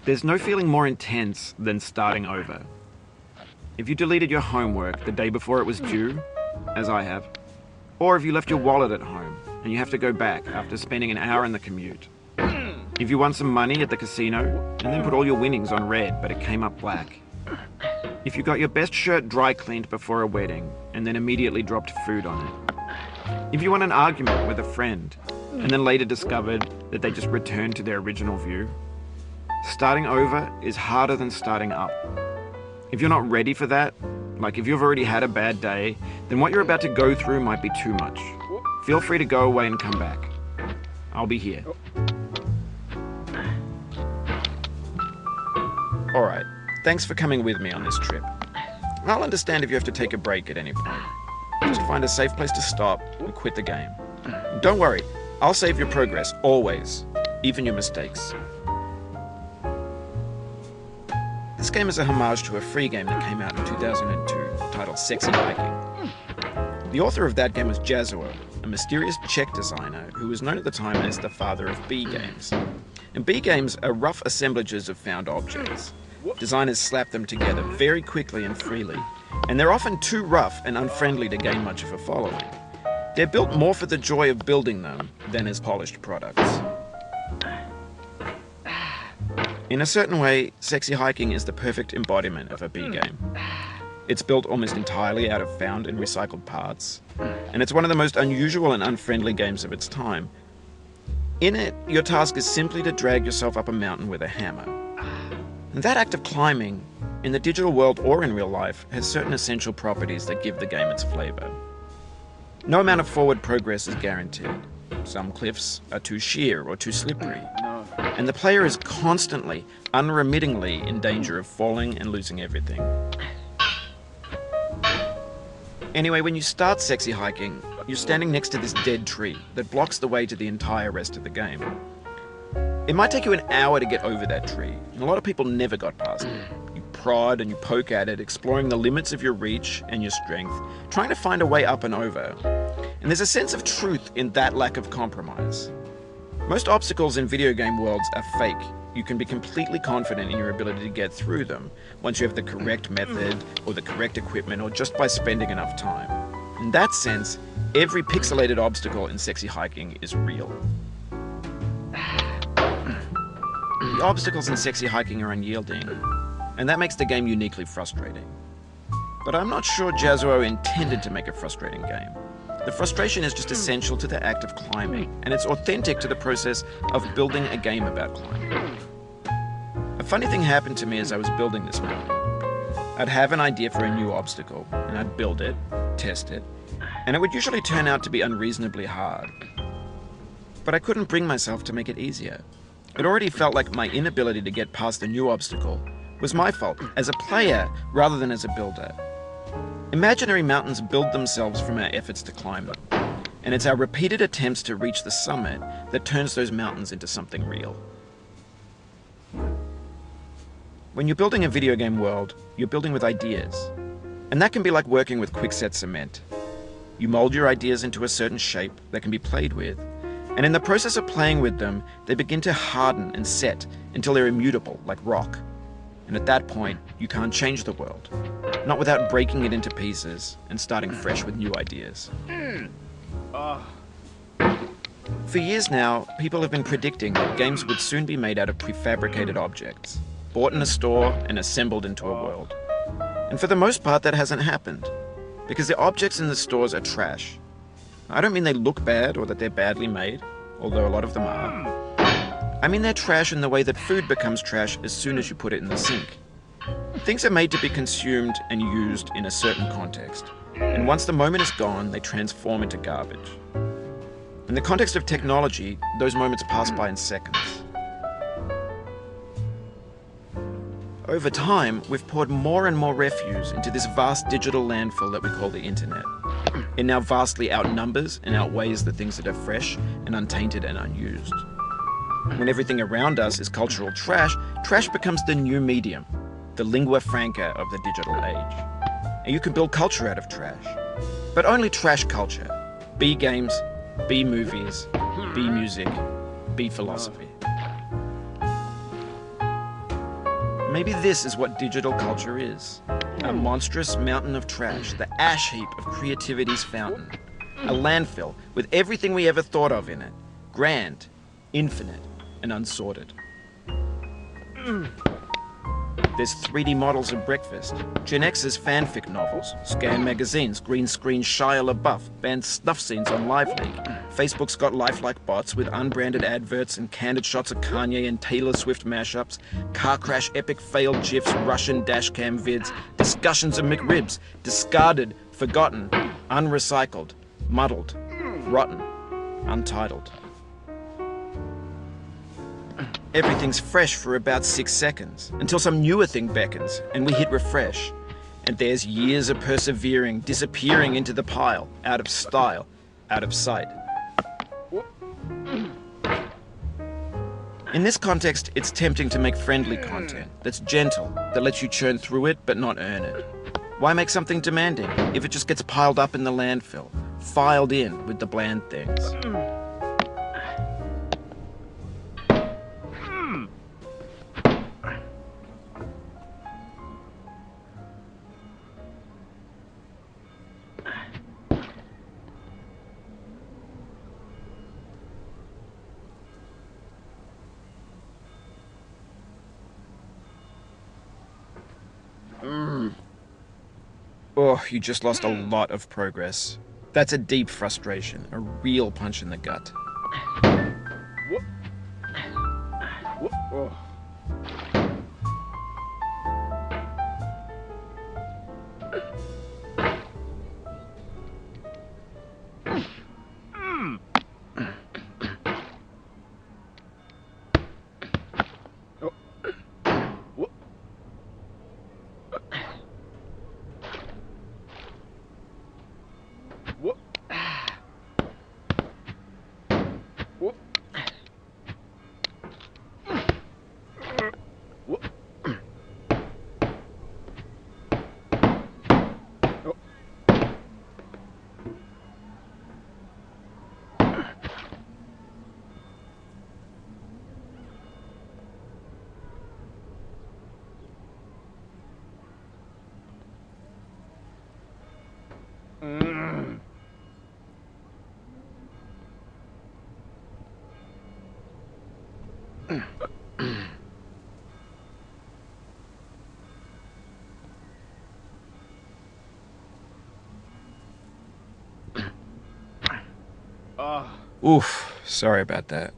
There's no feeling more intense than starting over. If you deleted your homework the day before it was due, as I have, or if you left your wallet at home and you have to go back after spending an hour in the commute. If you won some money at the casino and then put all your winnings on red but it came up black. If you got your best shirt dry cleaned before a wedding and then immediately dropped food on it. If you won an argument with a friend and then later discovered that they just returned to their original view. Starting over is harder than starting up. If you're not ready for that, like if you've already had a bad day, then what you're about to go through might be too much. Feel free to go away and come back. I'll be here. Alright, thanks for coming with me on this trip. I'll understand if you have to take a break at any point. Just find a safe place to stop and quit the game. Don't worry, I'll save your progress, always, even your mistakes. This game is a homage to a free game that came out in 2002, titled Sexy Hiking. The author of that game was Jazuo, a mysterious Czech designer who was known at the time as the father of B games. And B games are rough assemblages of found objects. Designers slap them together very quickly and freely, and they're often too rough and unfriendly to gain much of a following. They're built more for the joy of building them than as polished products. In a certain way, Sexy Hiking is the perfect embodiment of a B game. It's built almost entirely out of found and recycled parts, and it's one of the most unusual and unfriendly games of its time. In it, your task is simply to drag yourself up a mountain with a hammer. And that act of climbing, in the digital world or in real life, has certain essential properties that give the game its flavor. No amount of forward progress is guaranteed. Some cliffs are too sheer or too slippery. And the player is constantly, unremittingly in danger of falling and losing everything. Anyway, when you start Sexy Hiking, you're standing next to this dead tree that blocks the way to the entire rest of the game. It might take you an hour to get over that tree, and a lot of people never got past it. You prod and you poke at it, exploring the limits of your reach and your strength, trying to find a way up and over. And there's a sense of truth in that lack of compromise. Most obstacles in video game worlds are fake. You can be completely confident in your ability to get through them once you have the correct method or the correct equipment or just by spending enough time. In that sense, every pixelated obstacle in Sexy Hiking is real. The obstacles in Sexy Hiking are unyielding, and that makes the game uniquely frustrating. But I'm not sure Jazuo intended to make a frustrating game. The frustration is just essential to the act of climbing, and it's authentic to the process of building a game about climbing. A funny thing happened to me as I was building this mountain. I'd have an idea for a new obstacle, and I'd build it, test it, and it would usually turn out to be unreasonably hard. But I couldn't bring myself to make it easier. It already felt like my inability to get past the new obstacle was my fault as a player rather than as a builder. Imaginary mountains build themselves from our efforts to climb them, and it's our repeated attempts to reach the summit that turns those mountains into something real. When you're building a video game world, you're building with ideas, and that can be like working with quickset cement. You mold your ideas into a certain shape that can be played with, and in the process of playing with them, they begin to harden and set until they're immutable, like rock. And at that point, you can't change the world. Not without breaking it into pieces and starting fresh with new ideas. For years now, people have been predicting that games would soon be made out of prefabricated objects, bought in a store and assembled into a world. And for the most part, that hasn't happened, because the objects in the stores are trash. I don't mean they look bad or that they're badly made, although a lot of them are. I mean they're trash in the way that food becomes trash as soon as you put it in the sink. Things are made to be consumed and used in a certain context, and once the moment is gone, they transform into garbage. In the context of technology, those moments pass by in seconds. Over time, we've poured more and more refuse into this vast digital landfill that we call the internet. It now vastly outnumbers and outweighs the things that are fresh and untainted and unused. When everything around us is cultural trash, trash becomes the new medium, the lingua franca of the digital age. And you can build culture out of trash. But only trash culture. Be games, be movies, be music, be philosophy. Maybe this is what digital culture is. A monstrous mountain of trash, the ash heap of creativity's fountain. A landfill with everything we ever thought of in it. Grand, infinite, and unsorted. There's 3D models of breakfast, Gen X's fanfic novels, Scan magazines, green screen Shia LaBeouf, banned snuff scenes on Live League. Facebook's got lifelike bots with unbranded adverts and candid shots of Kanye and Taylor Swift mashups, car crash epic failed GIFs, Russian dashcam vids, discussions of McRibs, discarded, forgotten, unrecycled, muddled, rotten, untitled. Everything's fresh for about 6 seconds, until some newer thing beckons, and we hit refresh. And there's years of persevering, disappearing into the pile, out of style, out of sight. In this context, it's tempting to make friendly content, that's gentle, that lets you churn through it but not earn it. Why make something demanding if it just gets piled up in the landfill, filed in with the bland things? Oh, you just lost a lot of progress. That's a deep frustration, a real punch in the gut. Oof, sorry about that.